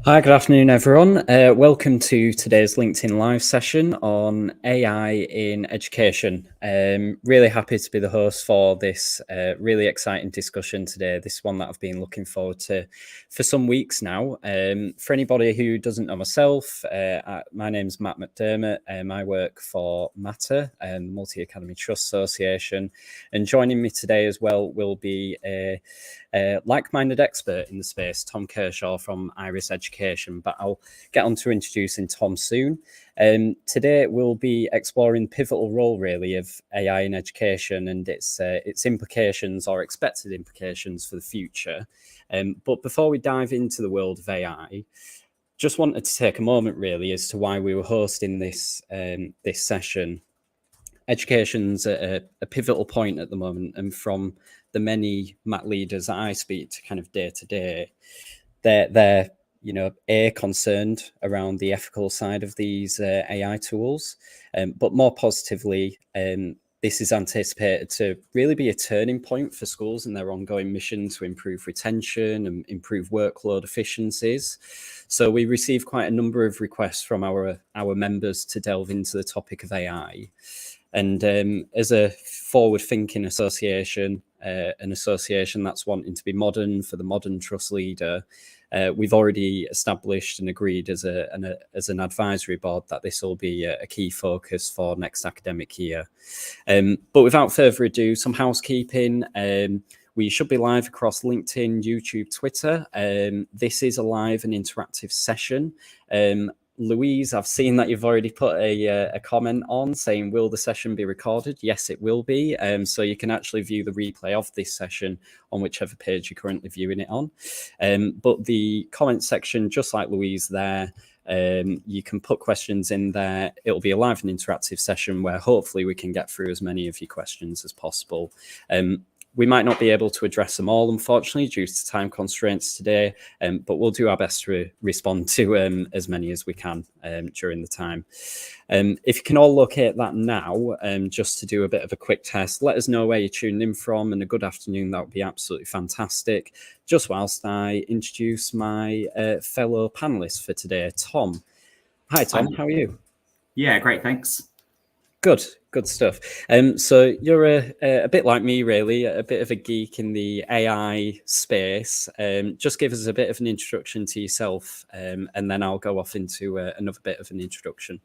Hi, good afternoon, everyone. Welcome to today's LinkedIn Live session on AI in education. Really happy to be the host for this really exciting discussion today. This one that I've been looking forward to for some weeks now. For anybody who doesn't know myself, my name's Matt McDermott. I work for Matter, Multi-Academy Trust Association. And joining me today as well will be a like-minded expert in the space, Tom Kershaw from Iris Education, but I'll get on to introducing Tom soon. Today we'll be exploring the pivotal role really of AI in education and its implications or expected implications for the future. But before we dive into the world of AI, just wanted to take a moment really as to why we were hosting this session. Education's at a pivotal point at the moment, and from the many MAT leaders that I speak to kind of day to day, they're concerned around the ethical side of these AI tools, but more positively, this is anticipated to really be a turning point for schools in their ongoing mission to improve retention and improve workload efficiencies. So we received quite a number of requests from our members to delve into the topic of AI. And as a forward-thinking association, an association that's wanting to be modern for the modern trust leader, we've already established and agreed as an advisory board that this will be a key focus for next academic year. But without further ado, some housekeeping. We should be live across LinkedIn, YouTube, Twitter. This is a live and interactive session. Louise, I've seen that you've already put a comment on saying, will the session be recorded? Yes, it will be. So you can actually view the replay of this session on whichever page you're currently viewing it on. But the comment section, just like Louise there, you can put questions in there. It'll be a live and interactive session where hopefully we can get through as many of your questions as possible. We might not be able to address them all, unfortunately, due to time constraints today, but we'll do our best to respond to as many as we can during the time. If you can all locate that now, just to do a bit of a quick test, let us know where you're tuning in from, and a good afternoon, that would be absolutely fantastic. Just whilst I introduce my fellow panelists for today, Tom. Hi, Tom. How are you? Yeah, great. Thanks. Good stuff. So you're a bit like me, really, a bit of a geek in the AI space. Just give us a bit of an introduction to yourself, and then I'll go off into another bit of an introduction.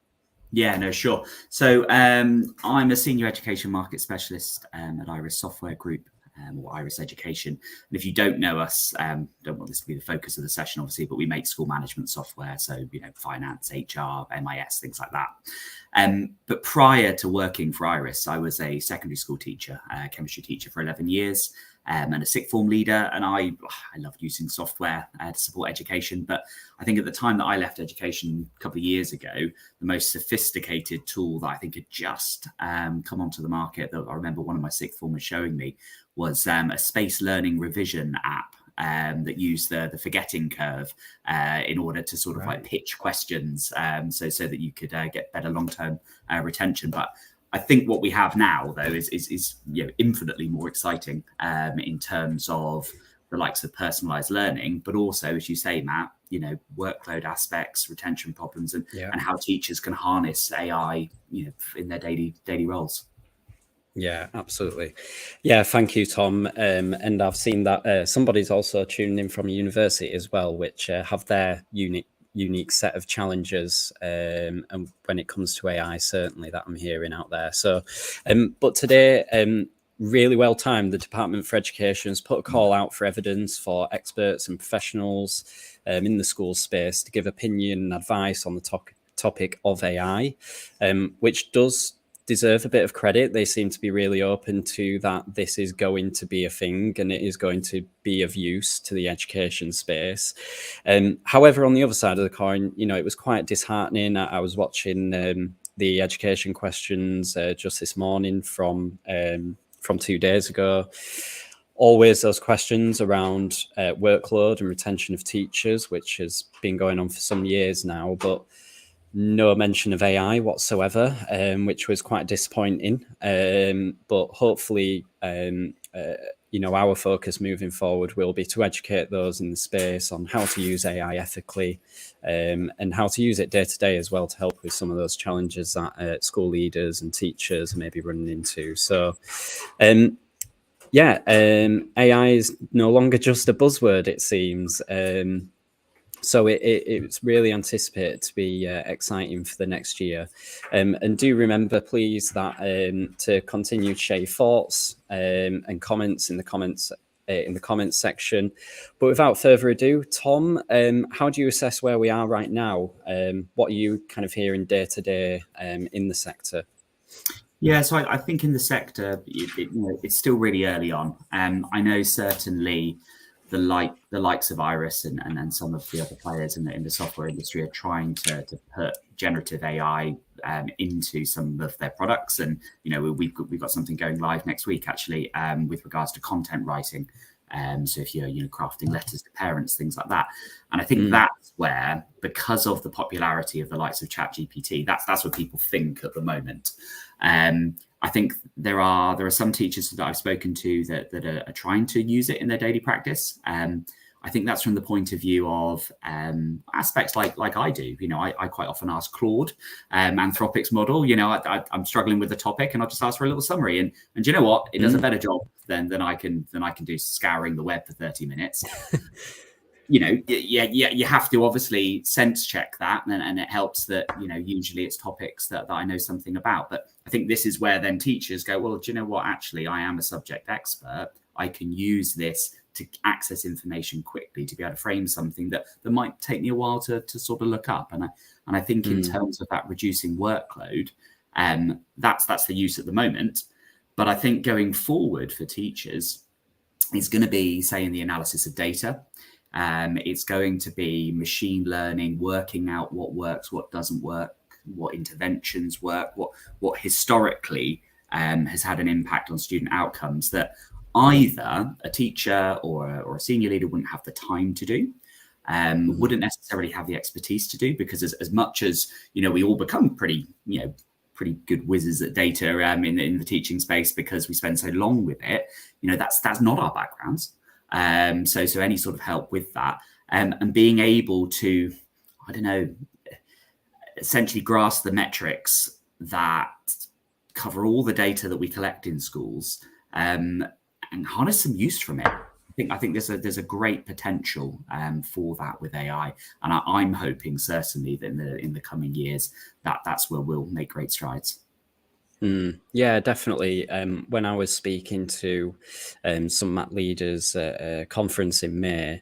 Yeah, no, sure. So I'm a senior education market specialist at Iris Software Group, or Iris Education. And if you don't know us, don't want this to be the focus of the session, obviously, but we make school management software. So, finance, HR, MIS, things like that. But prior to working for Iris, I was a secondary school teacher, chemistry teacher for 11 years. And a sixth form leader, and I loved using software to support education. But I think at the time that I left education a couple of years ago, the most sophisticated tool that I think had just come onto the market, that I remember one of my sixth formers showing me, was a space learning revision app that used the forgetting curve in order to sort of like pitch questions, so that you could get better long-term retention. But I think what we have now, though, is infinitely more exciting in terms of the likes of personalized learning, but also, as you say, Matt, workload aspects, retention problems, and how teachers can harness AI, in their daily roles. Yeah, absolutely. Yeah, thank you, Tom. And I've seen that somebody's also tuning in from university as well, which have their unique set of challenges, and when it comes to AI, certainly that I'm hearing out there. So, but today, really well timed, the Department for Education has put a call out for evidence for experts and professionals in the school space to give opinion and advice on the topic of AI, which does deserve a bit of credit. They seem to be really open to that this is going to be a thing and it is going to be of use to the education space. However, on the other side of the coin, it was quite disheartening. I was watching the education questions just this morning from 2 days ago. Always those questions around workload and retention of teachers, which has been going on for some years now, but no mention of AI whatsoever, which was quite disappointing. But hopefully, our focus moving forward will be to educate those in the space on how to use AI ethically, and how to use it day to day as well to help with some of those challenges that school leaders and teachers may be running into. So, AI is no longer just a buzzword, it seems. So it's really anticipated to be exciting for the next year. And do remember, please, that to continue to share your thoughts and comments in the comments section. But without further ado, Tom, how do you assess where we are right now? What are you kind of hearing day to day in the sector? Yeah, so I think in the sector, it's still really early on. I know certainly the likes of Iris and some of the other players in the software industry are trying to put generative AI into some of their products, and we've got something going live next week actually with regards to content writing. So if you're crafting letters to parents, things like that, and I think that's where, because of the popularity of the likes of ChatGPT, that's what people think at the moment. I think there are some teachers that I've spoken to that are trying to use it in their daily practice. I think that's from the point of view of aspects like I do. I quite often ask Claude, Anthropic's model. I'm struggling with the topic, and I'll just ask for a little summary. And do you know what? It does a better job than I can do scouring the web for 30 minutes. You have to obviously sense check that, and it helps that usually it's topics that I know something about. But I think this is where then teachers go, well, do you know what? Actually, I am a subject expert. I can use this to access information quickly, to be able to frame something that might take me a while to sort of look up. And I think in terms of that reducing workload, that's the use at the moment. But I think going forward for teachers is going to be, say, in the analysis of data. It's going to be machine learning, working out what works, what doesn't work, what interventions work, what historically has had an impact on student outcomes that either a teacher or a senior leader wouldn't have the time to do, wouldn't necessarily have the expertise to do, because as much as we all become pretty good whizzes at data in the teaching space because we spend so long with it, that's not our backgrounds. So any sort of help with that, and being able to, essentially grasp the metrics that cover all the data that we collect in schools, and harness some use from it. I think there's a great potential for that with AI, and I'm hoping certainly that in the coming years that's where we'll make great strides. Yeah, definitely. When I was speaking to some MAT leaders at a conference in May,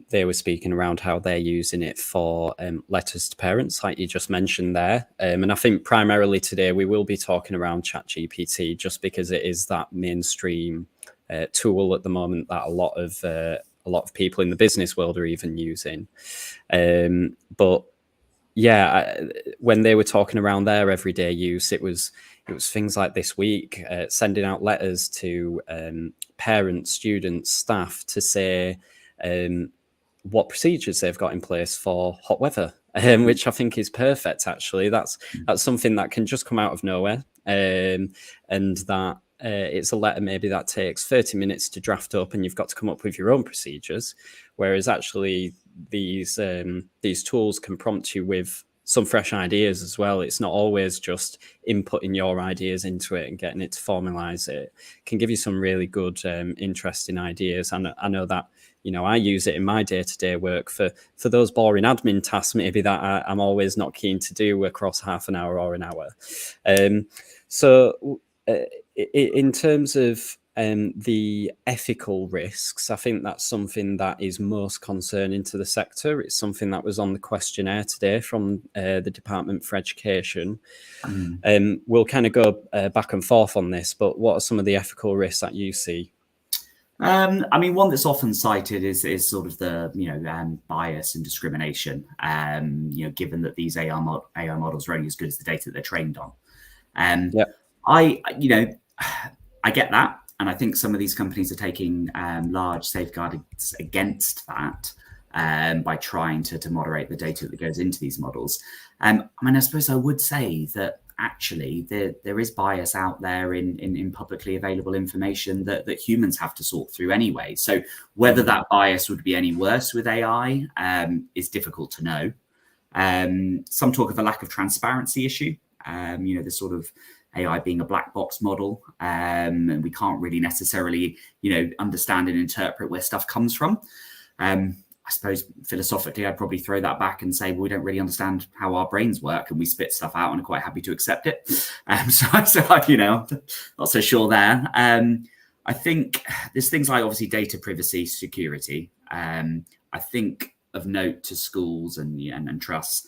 they were speaking around how they're using it for letters to parents, like you just mentioned there. And I think primarily today we will be talking around ChatGPT, just because it is that mainstream tool at the moment that a lot of people in the business world are even using. But yeah, when they were talking around their everyday use, it was things like this week, sending out letters to parents, students, staff to say what procedures they've got in place for hot weather, which I think is perfect. Actually, that's something that can just come out of nowhere, and that it's a letter maybe that takes 30 minutes to draft up, and you've got to come up with your own procedures. Whereas actually these tools can prompt you with some fresh ideas as well. It's not always just inputting your ideas into it and getting it to formalize it. It can give you some really good, interesting ideas. And I know that, I use it in my day-to-day work for those boring admin tasks, maybe that I'm always not keen to do across half an hour or an hour. So in terms of the ethical risks, I think that's something that is most concerning to the sector. It's something that was on the questionnaire today from the Department for Education. We'll kind of go back and forth on this, but what are some of the ethical risks that you see? One that's often cited is sort of the bias and discrimination. Given that these AI models are only as good as the data that they're trained on. I get that. And I think some of these companies are taking large safeguards against that by trying to moderate the data that goes into these models. I suppose I would say that actually there is bias out there in publicly available information that humans have to sort through anyway. So whether that bias would be any worse with AI is difficult to know. Some talk of a lack of transparency issue. This sort of AI being a black box model, and we can't really necessarily, understand and interpret where stuff comes from. I suppose philosophically, I'd probably throw that back and say, well, we don't really understand how our brains work, and we spit stuff out and are quite happy to accept it. Not so sure there. I think there's things like obviously data privacy, security. I think of note to schools and trusts.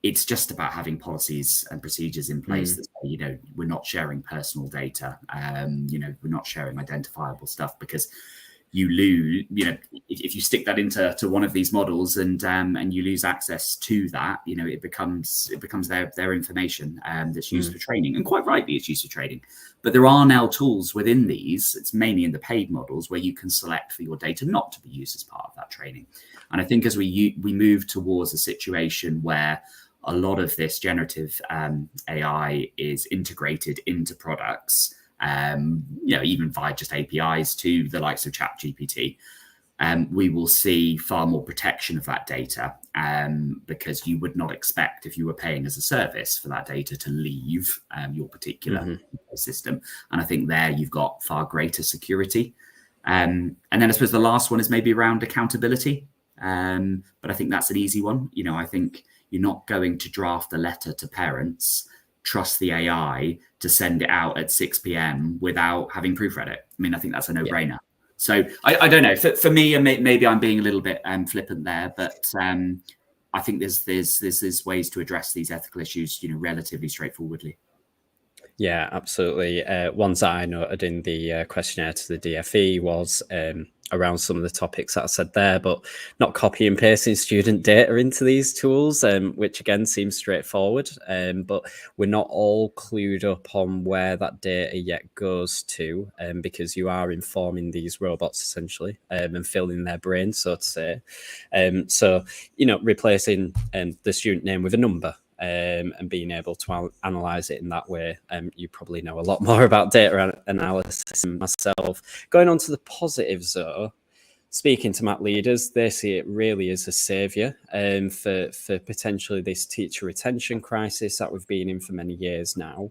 It's just about having policies and procedures in place that say, we're not sharing personal data. We're not sharing identifiable stuff, because you lose, if you stick that into one of these models and you lose access to that, it becomes their information that's used for training, and quite rightly it's used for training. But there are now tools within these, it's mainly in the paid models, where you can select for your data not to be used as part of that training. And I think as we move towards a situation where a lot of this generative AI is integrated into products, even via just APIs to the likes of ChatGPT. We will see far more protection of that data, because you would not expect, if you were paying as a service, for that data to leave your particular system. And I think there you've got far greater security. And then I suppose the last one is maybe around accountability. But I think that's an easy one. I think you're not going to draft a letter to parents, trust the AI to send it out at 6 p.m. without having proofread it. I mean, I think that's a no-brainer. Yeah. So I don't know. For me, and maybe I'm being a little bit flippant there, but I think there's ways to address these ethical issues, relatively straightforwardly. Yeah, absolutely. Ones that I noted in the questionnaire to the DFE was around some of the topics that I said there, but not copy and pasting student data into these tools, which again seems straightforward. But we're not all clued up on where that data yet goes to, because you are informing these robots essentially and filling their brain, so to say. So, replacing the student name with a number. And being able to analyze it in that way. You probably know a lot more about data analysis than myself. Going on to the positives, though, speaking to Matt leaders, they see it really as a saviour for potentially this teacher retention crisis that we've been in for many years now.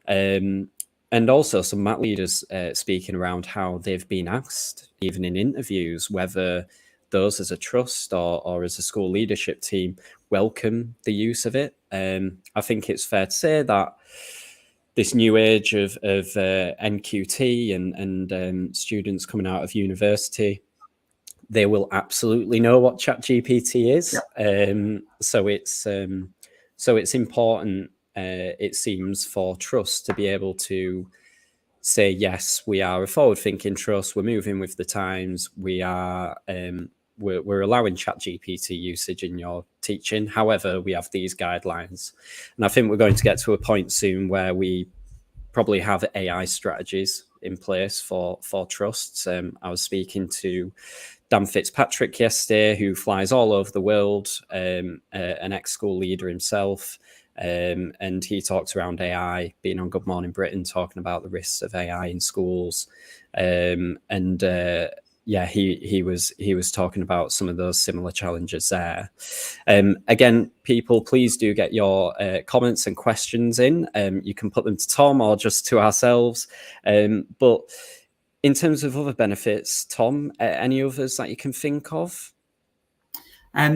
And also some Matt leaders speaking around how they've been asked, even in interviews, whether those as a trust or as a school leadership team welcome the use of it. I think it's fair to say that this new age of NQT and students coming out of university, they will absolutely know what ChatGPT is. Yeah. So it's important, it seems, for trust to be able to say, yes, we are a forward-thinking trust. We're moving with the times. We are. We're allowing ChatGPT usage in your teaching. However, we have these guidelines. And I think we're going to get to a point soon where we probably have AI strategies in place for trusts. I was speaking to Dan Fitzpatrick yesterday, who flies all over the world, an ex-school leader himself. And he talked around AI, being on Good Morning Britain, talking about the risks of AI in schools. Yeah, he was talking about some of those similar challenges there. Again, people, please do get your comments and questions in. You can put them to Tom or just to ourselves. But in terms of other benefits, Tom, any others that you can think of? I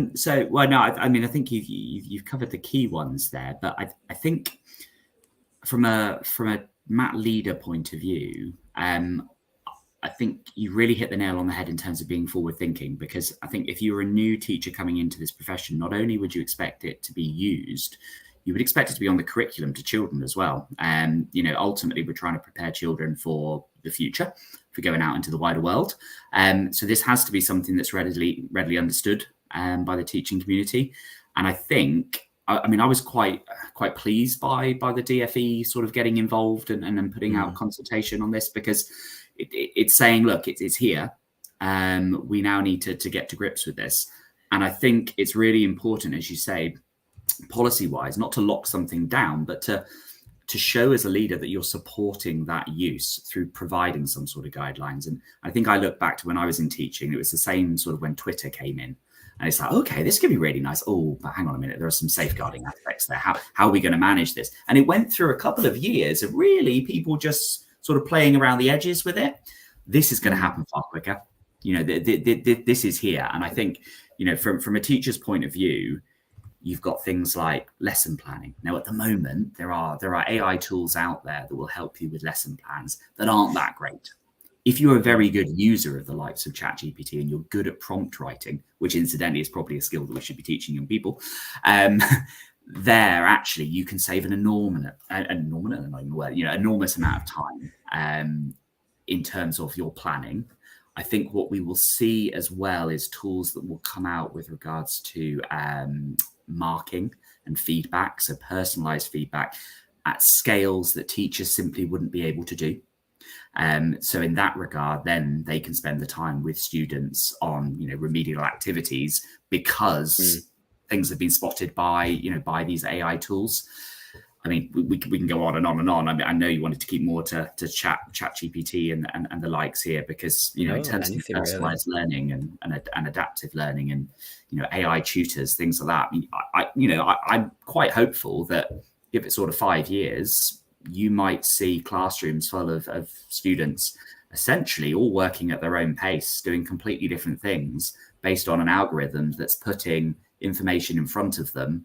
think you've covered the key ones there, but I think from a Matt leader point of view, I think you really hit the nail on the head in terms of being forward thinking, because I think if you were a new teacher coming into this profession, not only would you expect it to be used, you would expect it to be on the curriculum to children as well. Ultimately, we're trying to prepare children for the future, for going out into the wider world. So this has to be something that's readily understood by the teaching community. And I think, I was quite pleased by the DFE sort of getting involved and putting out consultation on this, because it's saying, look, it's here. We now need to get to grips with this. And I think it's really important, as you say, policy-wise, not to lock something down, but to show as a leader that you're supporting that use through providing some sort of guidelines. And I think I look back to when I was in teaching, it was the same sort of when Twitter came in. And it's like, okay, this could be really nice. Oh, but hang on a minute, there are some safeguarding aspects there. How are we going to manage this? And it went through a couple of years of really people just sort of playing around the edges with it. This is going to happen far quicker. This is here. And I think, from a teacher's point of view, you've got things like lesson planning. Now, at the moment, there are AI tools out there that will help you with lesson plans that aren't that great. If you're a very good user of the likes of ChatGPT and you're good at prompt writing, which incidentally is probably a skill that we should be teaching young people, there actually you can save an enormous amount of time in terms of your planning. I think what we will see as well is tools that will come out with regards to marking and feedback, so personalized feedback at scales that teachers simply wouldn't be able to do. So in that regard, then they can spend the time with students on remedial activities, because things have been spotted by these AI tools. I mean, we can go on and on and on. I mean, I know you wanted to keep more to ChatGPT and the likes here, because in terms of personalized learning and adaptive learning and AI tutors, things like that. I mean, I'm quite hopeful that give it sort of 5 years, you might see classrooms full of students essentially all working at their own pace, doing completely different things based on an algorithm that's putting information in front of them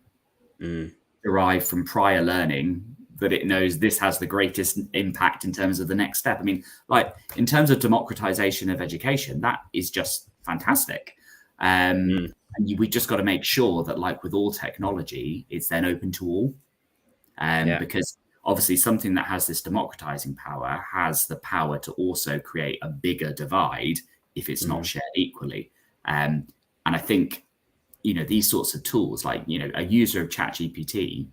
derived from prior learning that it knows this has the greatest impact in terms of the next step. I mean, like in terms of democratization of education, that is just fantastic. And we just got to make sure that, like with all technology, it's then open to all. Because obviously something that has this democratizing power has the power to also create a bigger divide if it's not shared equally. And I think, these sorts of tools, like, a user of ChatGPT,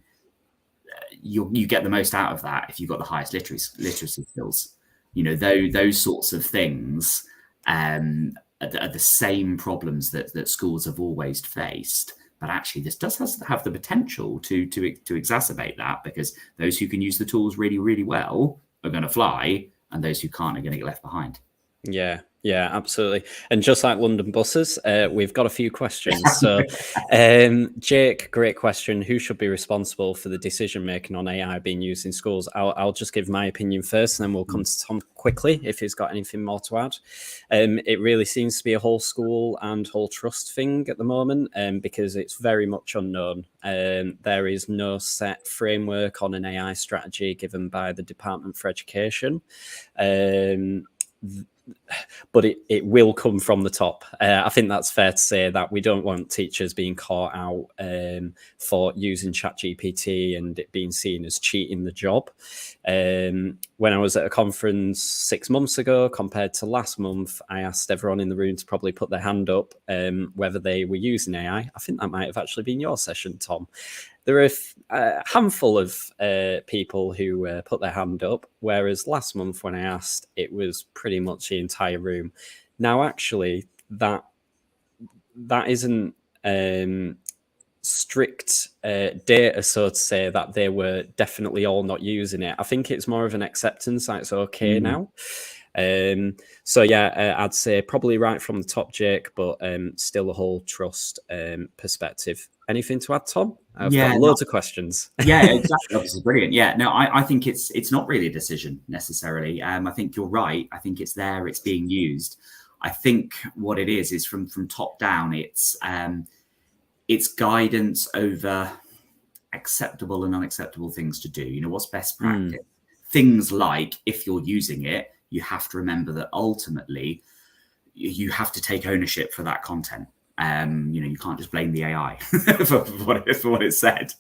you get the most out of that if you've got the highest literacy skills. Those sorts of things are the same problems that schools have always faced. But actually, this does have the potential to exacerbate that, because those who can use the tools really, really well are going to fly, and those who can't are going to get left behind. Yeah, absolutely. And just like London buses, we've got a few questions. So, Jake, great question. Who should be responsible for the decision making on AI being used in schools? I'll just give my opinion first, and then we'll come to Tom quickly if he's got anything more to add. It really seems to be a whole school and whole trust thing at the moment, because it's very much unknown. There is no set framework on an AI strategy given by the Department for Education. But it will come from the top. I think that's fair to say, that we don't want teachers being caught out for using ChatGPT and it being seen as cheating the job. When I was at a conference 6 months ago compared to last month, I asked everyone in the room to probably put their hand up whether they were using AI. I think that might have actually been your session, Tom. There are a handful of people who put their hand up, whereas last month when I asked, it was pretty much the entire room. Now, actually, that isn't strict data, so to say, that they were definitely all not using it. I think it's more of an acceptance that it's okay now. So yeah, I'd say probably right from the top, Jake, but still a whole trust perspective. Anything to add, Tom? I've got loads of questions. Yeah, exactly. Obviously, brilliant. Yeah, no, I think it's not really a decision necessarily. I think you're right. I think it's there. It's being used. I think what it is from top down. It's guidance over acceptable and unacceptable things to do. What's best practice? Things like, if you're using it, you have to remember that ultimately you have to take ownership for that content. You can't just blame the AI for what it said.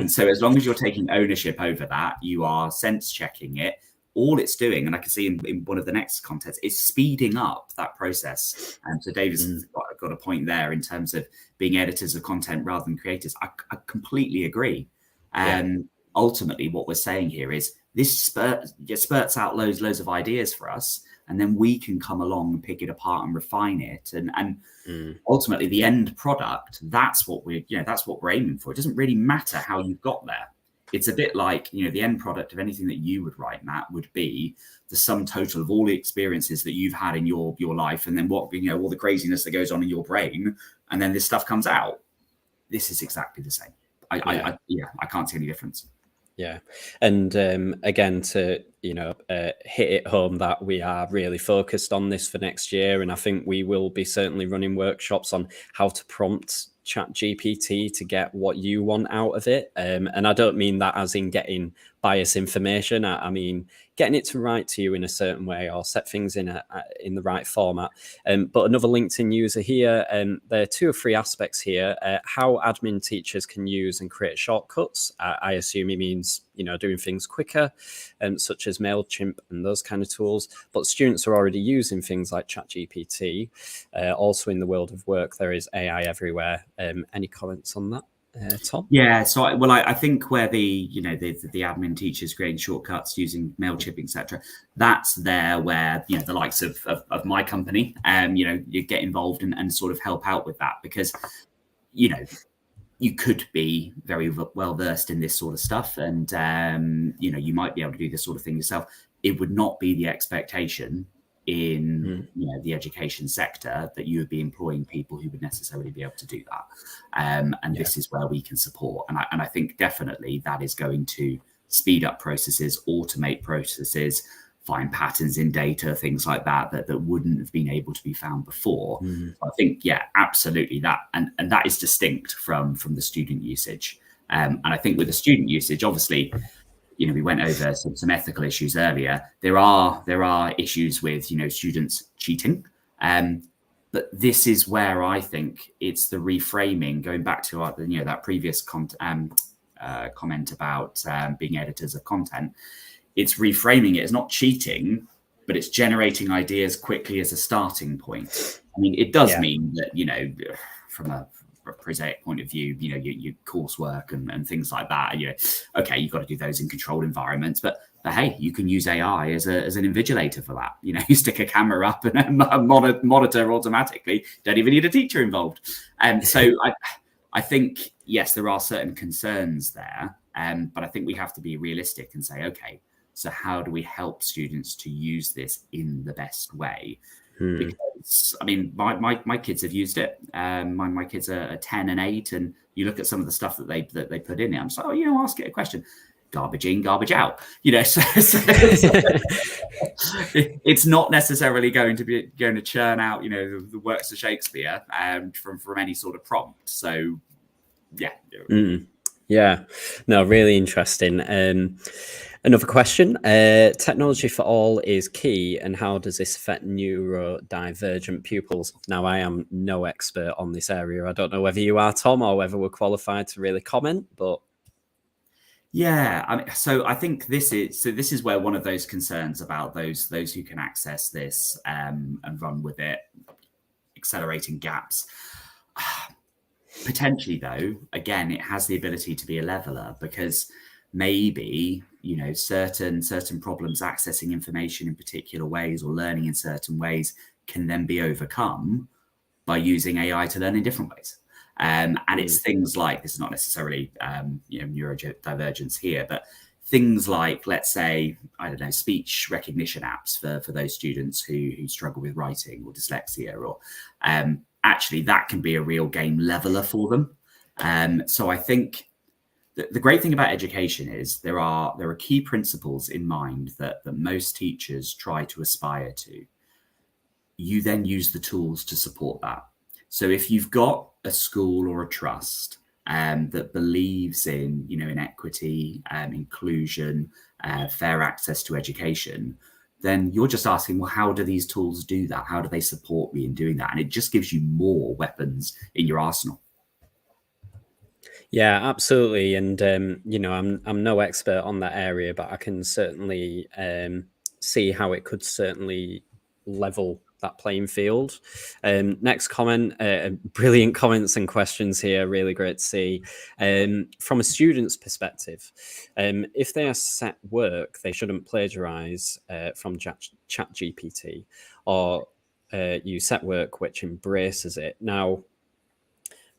So as long as you're taking ownership over that, you are sense checking it. All it's doing, and I can see in one of the next contents, is speeding up that process. And so David's got a point there in terms of being editors of content rather than creators. I completely agree. Ultimately, what we're saying here is this spurts out loads of ideas for us, and then we can come along and pick it apart and refine it. And ultimately, the end product, that's what we're aiming for. It doesn't really matter how you got there. It's a bit like, the end product of anything that you would write, Matt, would be the sum total of all the experiences that you've had in your life, and then what, all the craziness that goes on in your brain, and then this stuff comes out. This is exactly the same. I can't see any difference. Yeah. And again, to, hit it home that we are really focused on this for next year. And I think we will be certainly running workshops on how to prompt ChatGPT to get what you want out of it. And I don't mean that as in getting biased information. I mean, getting it to write to you in a certain way or set things in the right format. But another LinkedIn user here, there are 2 or 3 aspects here. How admin teachers can use and create shortcuts. I assume he means, doing things quicker, such as MailChimp and those kind of tools. But students are already using things like ChatGPT. Also in the world of work, there is AI everywhere. Any comments on that? Tom? Yeah, so I think where the admin teachers creating shortcuts using MailChimp, etc., that's there where the likes of my company, you get involved and sort of help out with that, because you could be very well versed in this sort of stuff, and you might be able to do this sort of thing yourself. It would not be the expectation in the education sector that you would be employing people who would necessarily be able to do that. This is where we can support. And I think definitely that is going to speed up processes, automate processes, find patterns in data, things like that wouldn't have been able to be found before. I think, absolutely that. And that is distinct from the student usage. And I think with the student usage, obviously, we went over some ethical issues earlier. There are issues with, students cheating. But this is where I think it's the reframing, going back to that previous comment about being editors of content. It's reframing it as not cheating, but it's generating ideas quickly as a starting point. I mean, it does mean that, from a prosaic point of view, your coursework and things like that, okay, you've got to do those in controlled environments, but hey, you can use AI as an invigilator for that. You stick a camera up and monitor automatically. Don't even need a teacher involved. So I think, yes, there are certain concerns there, but I think we have to be realistic and say, okay, so how do we help students to use this in the best way? Because, I mean, my kids have used it. My kids are 10 and 8, and you look at some of the stuff that they put in it. I'm just like, ask it a question. Garbage in, garbage out. So it's not necessarily going to churn out, the works of Shakespeare from any sort of prompt. So, yeah. Yeah, no, really interesting. Another question, technology for all is key, and how does this affect neurodivergent pupils? Now, I am no expert on this area. I don't know whether you are, Tom, or whether we're qualified to really comment, but... Yeah, so I think this is where one of those concerns about those who can access this and run with it, accelerating gaps. Potentially, though, again, it has the ability to be a leveler, because maybe certain problems accessing information in particular ways or learning in certain ways can then be overcome by using AI to learn in different ways. And it's things like, this is not necessarily neurodivergence here, but things like, let's say, I don't know, speech recognition apps for those students who struggle with writing or dyslexia, or actually that can be a real game leveler for them. So I think the great thing about education is there are key principles in mind that most teachers try to aspire to. You then use the tools to support that. So if you've got a school or a trust that believes in equity, inclusion, fair access to education, then you're just asking, well, how do these tools do that? How do they support me in doing that? And it just gives you more weapons in your arsenal. Yeah, absolutely. And, I'm no expert on that area, but I can certainly see how it could certainly level that playing field. Next comment, brilliant comments and questions here. Really great to see. From a student's perspective, if they are set work, they shouldn't plagiarize from ChatGPT, or use set work which embraces it. Now,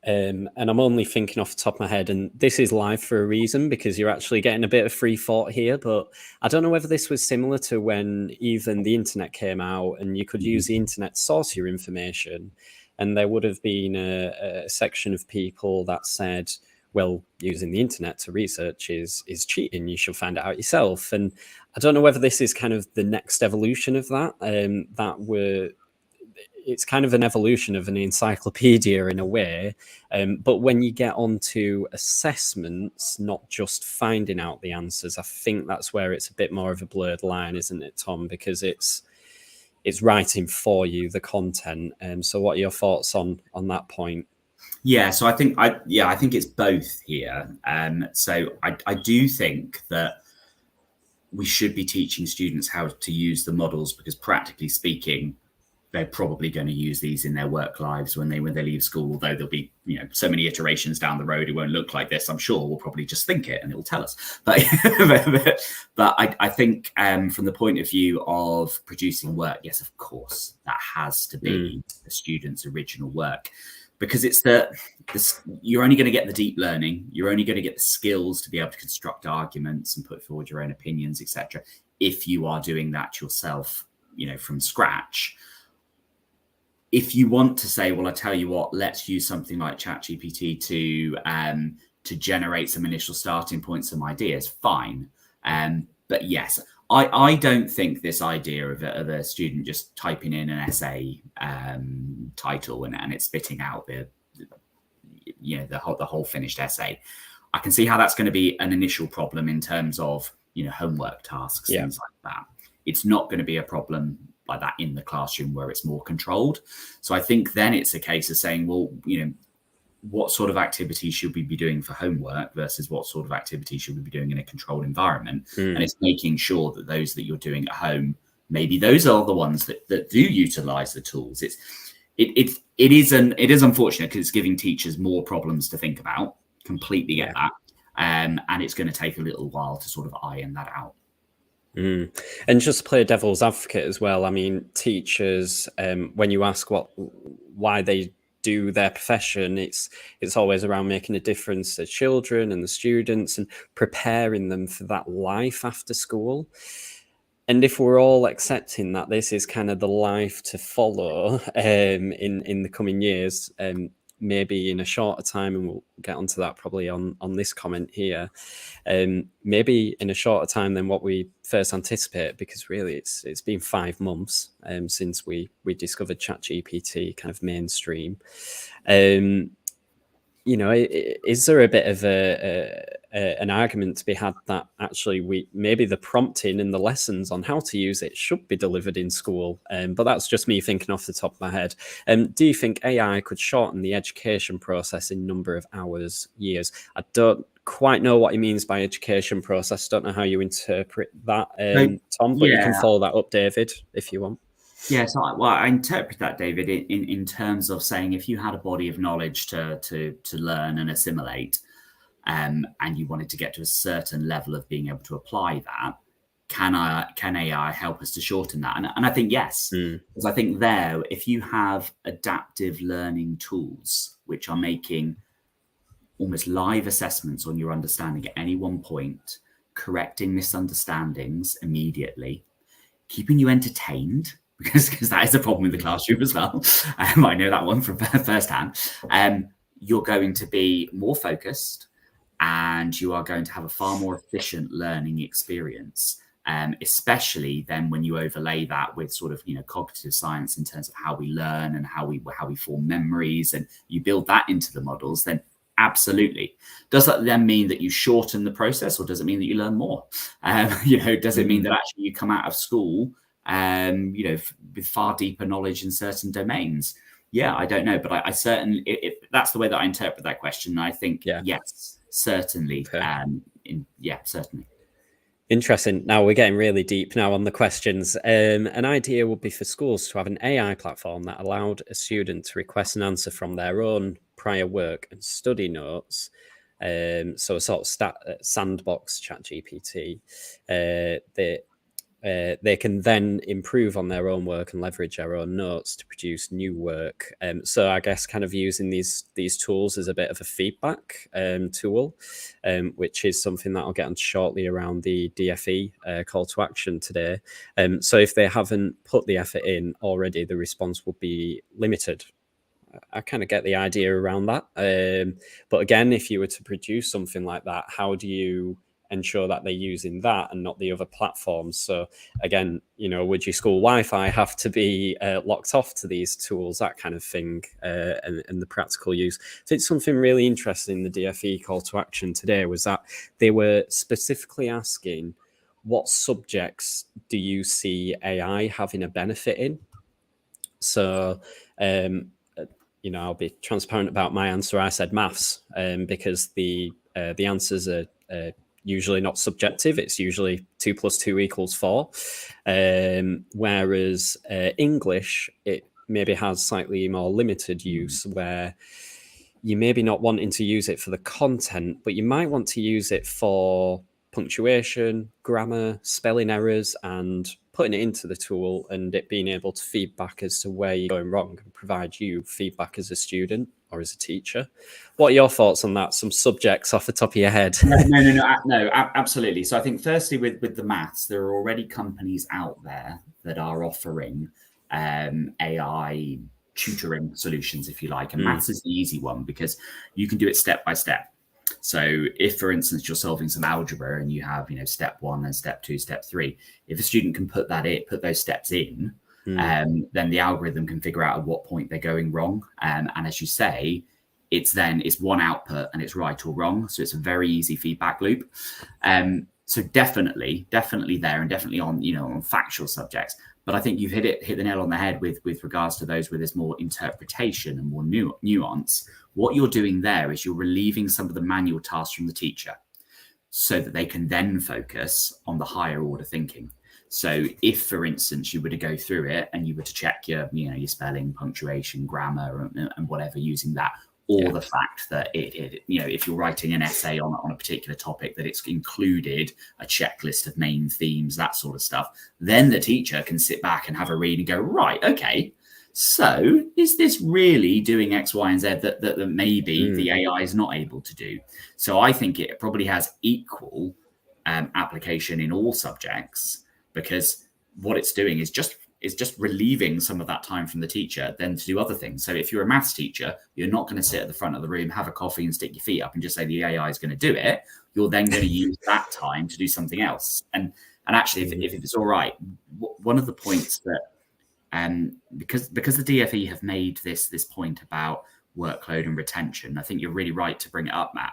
and I'm only thinking off the top of my head, and this is live for a reason, because you're actually getting a bit of free thought here, but I don't know whether this was similar to when even the internet came out and you could use the internet to source your information, and there would have been a section of people that said, well, using the internet to research is cheating, you should find it out yourself. And I don't know whether this is kind of the next evolution of that, it's kind of an evolution of an encyclopedia in a way. But when you get onto assessments, not just finding out the answers, I think that's where it's a bit more of a blurred line, isn't it, Tom? Because it's writing for you, the content. So what are your thoughts on that point? Yeah, so I think it's both here. So I do think that we should be teaching students how to use the models, because practically speaking, they're probably going to use these in their work lives when they leave school, although there'll be so many iterations down the road it won't look like this. I'm sure we'll probably just think it and it'll tell us. But I think from the point of view of producing work, yes, of course, that has to be the student's original work. because it's you're only going to get the deep learning, you're only going to get the skills to be able to construct arguments and put forward your own opinions, etc., if you are doing that yourself, from scratch. If you want to say, well, I tell you what, let's use something like ChatGPT to generate some initial starting points, some ideas, fine. But yes, I don't think this idea of a student just typing in an essay title and it's spitting out the whole finished essay. I can see how that's going to be an initial problem in terms of homework tasks, things like that. It's not going to be a problem like that in the classroom where it's more controlled. So I think then it's a case of saying, well, what sort of activities should we be doing for homework versus what sort of activities should we be doing in a controlled environment? And it's making sure that those that you're doing at home, maybe those are the ones that do utilize the tools. It is unfortunate because it's giving teachers more problems to think about. Completely get that. And it's going to take a little while to sort of iron that out. And just to play devil's advocate as well, I mean, teachers, when you ask why they do their profession, it's always around making a difference to children and the students and preparing them for that life after school. And if we're all accepting that this is kind of the life to follow in the coming years, maybe in a shorter time, and we'll get onto that probably on this comment here, maybe in a shorter time than what we first anticipate, because really it's been 5 months since we discovered ChatGPT kind of mainstream. Is there a bit of an argument to be had that actually maybe the prompting and the lessons on how to use it should be delivered in school? But that's just me thinking off the top of my head. Do you think AI could shorten the education process in number of hours, years? I don't quite know what he means by education process. Don't know how you interpret that, Tom, but you can follow that up, David, if you want. Yeah, so I interpret that, David, in terms of saying if you had a body of knowledge to learn and assimilate, and you wanted to get to a certain level of being able to apply that, can AI help us to shorten that? And I think yes, because I think there, if you have adaptive learning tools which are making almost live assessments on your understanding at any one point, correcting misunderstandings immediately, keeping you entertained, because that is a problem in the classroom as well. I know that one from firsthand. You're going to be more focused and you are going to have a far more efficient learning experience, especially then when you overlay that with sort of, cognitive science in terms of how we learn and how we form memories, and you build that into the models, then absolutely. Does that then mean that you shorten the process, or does it mean that you learn more? Does it mean that actually you come out of school with far deeper knowledge in certain domains? Yeah, I don't know, but I certainly, that's the way that I interpret that question. I think, yes, certainly. Certainly. Interesting. Now we're getting really deep now on the questions. An idea would be for schools to have an AI platform that allowed a student to request an answer from their own prior work and study notes. So a sort of sandbox ChatGPT. They can then improve on their own work and leverage their own notes to produce new work. So I guess kind of using these tools as a bit of a feedback tool, which is something that I'll get on shortly around the DFE call to action today. So if they haven't put the effort in already, the response will be limited. I kind of get the idea around that. But again, if you were to produce something like that, how do you ensure that they're using that and not the other platforms? So again, would your school Wi-Fi have to be locked off to these tools, that kind of thing, and the practical use? So it's something really interesting. The DFE call to action today was that they were specifically asking, what subjects do you see AI having a benefit in? So I'll be transparent about my answer. I said maths, because the answers are usually not subjective. It's usually 2 + 2 = 4. Whereas English, it maybe has slightly more limited use, where you maybe not wanting to use it for the content, but you might want to use it for punctuation, grammar, spelling errors, and putting it into the tool and it being able to feedback as to where you're going wrong and provide you feedback as a student. or as a teacher. What are your thoughts on that? Some subjects off the top of your head? No, absolutely. So I think firstly with the maths, there are already companies out there that are offering AI tutoring solutions, if you like. And maths is the easy one because you can do it step by step. So if, for instance, you're solving some algebra and you have, step 1 and step 2, step 3, if a student can put those steps in, then the algorithm can figure out at what point they're going wrong. And as you say, it's one output and it's right or wrong. So it's a very easy feedback loop. So definitely there, and definitely on factual subjects. But I think you've hit the nail on the head with regards to those where there's more interpretation and more nuance. What you're doing there is you're relieving some of the manual tasks from the teacher so that they can then focus on the higher order thinking. So if, for instance, you were to go through it and you were to check your spelling, punctuation, grammar, and whatever using that, or the fact that if you're writing an essay on a particular topic, that it's included a checklist of main themes, that sort of stuff, then the teacher can sit back and have a read and go, right, okay, so is this really doing X, Y, and Z that maybe the AI is not able to do? So I think it probably has equal application in all subjects, because what it's doing is just relieving some of that time from the teacher then to do other things. So if you're a maths teacher, you're not going to sit at the front of the room, have a coffee and stick your feet up and just say the AI is going to do it. You're then going to use that time to do something else. And actually, if it's all right, one of the points that because the DFE have made this point about workload and retention, I think you're really right to bring it up, Matt.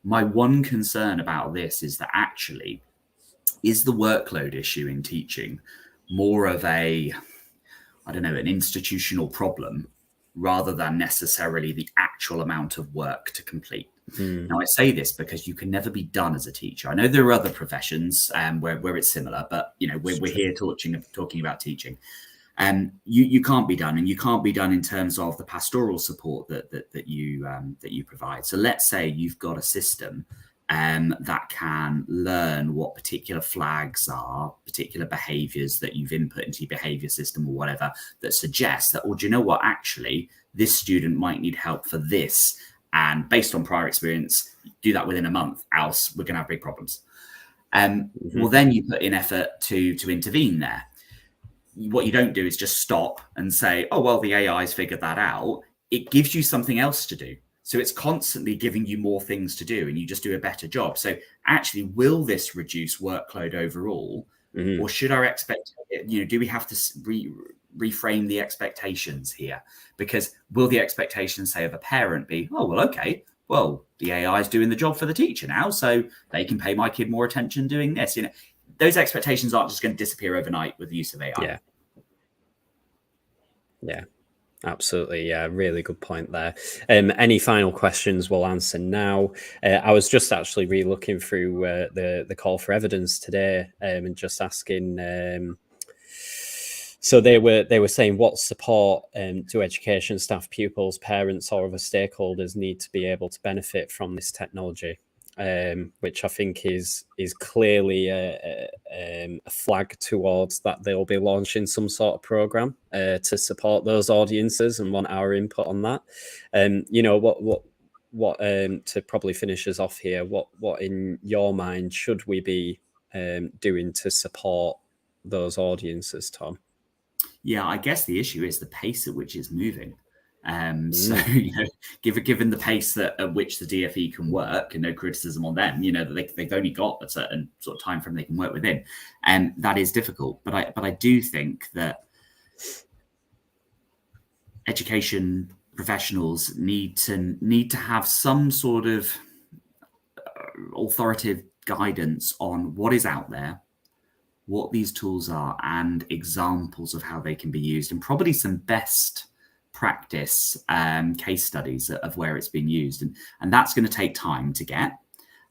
My one concern about this is that actually, is the workload issue in teaching more of an institutional problem rather than necessarily the actual amount of work to complete? Now, I say this because you can never be done as a teacher. I know there are other professions where it's similar, but we're here talking about teaching. You can't be done, and you can't be done in terms of the pastoral support that you provide. So let's say you've got a system that can learn what particular flags are, particular behaviors that you've input into your behavior system or whatever, that suggests that, do you know what, actually, this student might need help for this. And based on prior experience, do that within a month, else we're going to have big problems. Well, then you put in effort to intervene there. What you don't do is just stop and say, oh, well, the AI's figured that out. It gives you something else to do. So it's constantly giving you more things to do and you just do a better job. So actually, will this reduce workload overall? Or should our do we have to reframe the expectations here? Because will the expectation, say, of a parent be, oh, well, okay, well, the AI is doing the job for the teacher now, so they can pay my kid more attention doing this. Those expectations aren't just going to disappear overnight with the use of AI. Yeah. Absolutely. Yeah, really good point there. Any final questions we'll answer now. I was just actually re-looking through the call for evidence today and just asking. So they were saying, what support do education staff, pupils, parents, or other stakeholders need to be able to benefit from this technology? Which I think is clearly a flag towards that they'll be launching some sort of program to support those audiences, and want our input on that. What to probably finish us off here, what in your mind should we be doing to support those audiences, Tom? Yeah, I guess the issue is the pace at which it's moving. So, given the pace at which the DFE can work, and no criticism on them, that they've only got a certain sort of time frame they can work within, and that is difficult. But I do think that education professionals need to have some sort of authoritative guidance on what is out there, what these tools are, and examples of how they can be used, and probably some best practice case studies of where it's been used, and that's going to take time to get.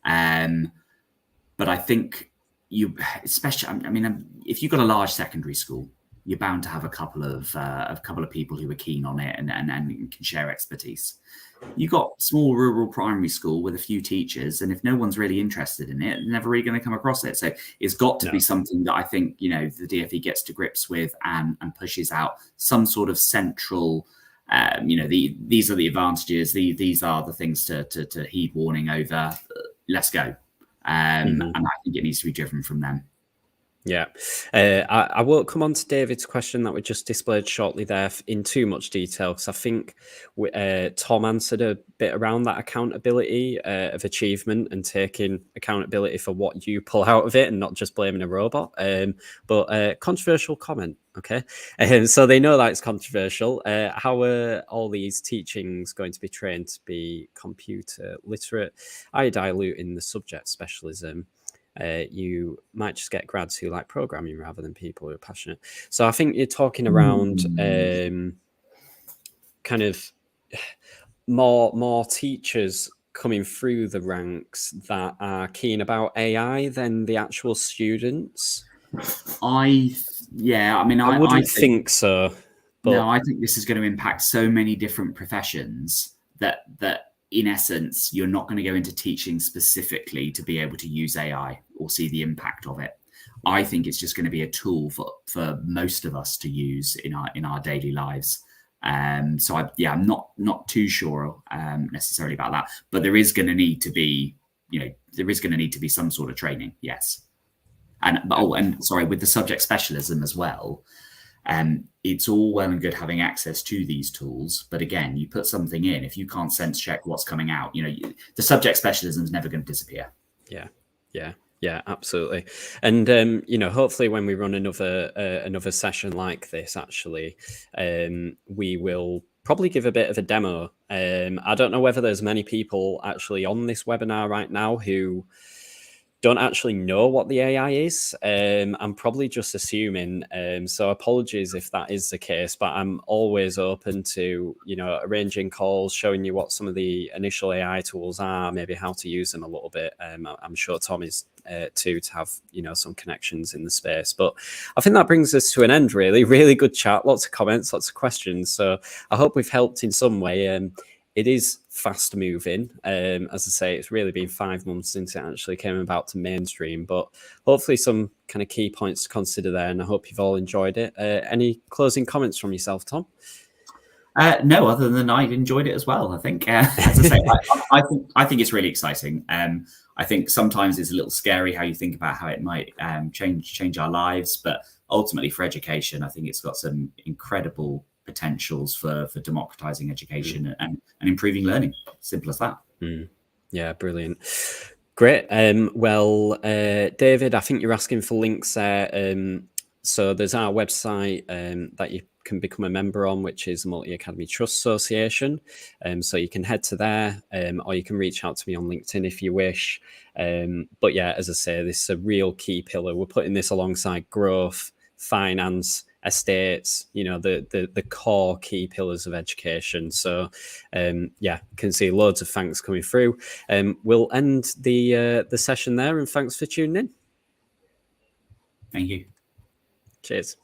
But I think if you've got a large secondary school, you're bound to have a couple of people who are keen on it and can share expertise. You've got small rural primary school with a few teachers, and if no one's really interested in it, they're never really going to come across it. So it's got to be something that I think the DFE gets to grips with and pushes out some sort of central These are the advantages. These are the things to heed warning over. Let's go. And I think it needs to be driven from them. Yeah, I won't come on to David's question that we just displayed shortly there in too much detail, because I think Tom answered a bit around that accountability of achievement and taking accountability for what you pull out of it and not just blaming a robot. But controversial comment, okay? So they know that it's controversial. How are all these teachings going to be trained to be computer literate? Are you diluting the subject specialism? You might just get grads who like programming rather than people who are passionate. So I think you're talking around kind of more teachers coming through the ranks that are keen about AI than the actual students. I wouldn't think so. But no, I think this is going to impact so many different professions that in essence, you're not going to go into teaching specifically to be able to use AI or see the impact of it. I think it's just going to be a tool for most of us to use in our daily lives. So I'm not too sure necessarily about that, but there is going to need to be, some sort of training. Yes. And sorry, with the subject specialism as well. It's all well and good having access to these tools, but again, you put something in, if you can't sense check what's coming out, the subject specialism is never going to disappear. Yeah, absolutely. And hopefully when we run another session like this, actually, we will probably give a bit of a demo. I don't know whether there's many people actually on this webinar right now who don't actually know what the AI is. I'm probably just assuming. So apologies if that is the case, but I'm always open to, arranging calls, showing you what some of the initial AI tools are, maybe how to use them a little bit. I'm sure Tom is too, to have, some connections in the space. But I think that brings us to an end, really. Really good chat, lots of comments, lots of questions. So I hope we've helped in some way. It is fast moving. As I say, it's really been 5 months since it actually came about to mainstream, but hopefully some kind of key points to consider there, and I hope you've all enjoyed it. Any closing comments from yourself, Tom? No, other than I enjoyed it as well. I think, as I say, I think it's really exciting. I think sometimes it's a little scary how you think about how it might change our lives, but ultimately for education, I think it's got some incredible potentials for democratizing education and improving learning. Simple as that. Yeah, brilliant. Great. Well, David, I think you're asking for links there. So there's our website that you can become a member on, which is Multi Academy Trust Association. So you can head to there, or you can reach out to me on LinkedIn if you wish. But yeah, as I say, this is a real key pillar. We're putting this alongside growth, finance, estates, the core key pillars of education. So can see loads of thanks coming through. We'll end the session there, and thanks for tuning in. Thank you. Cheers.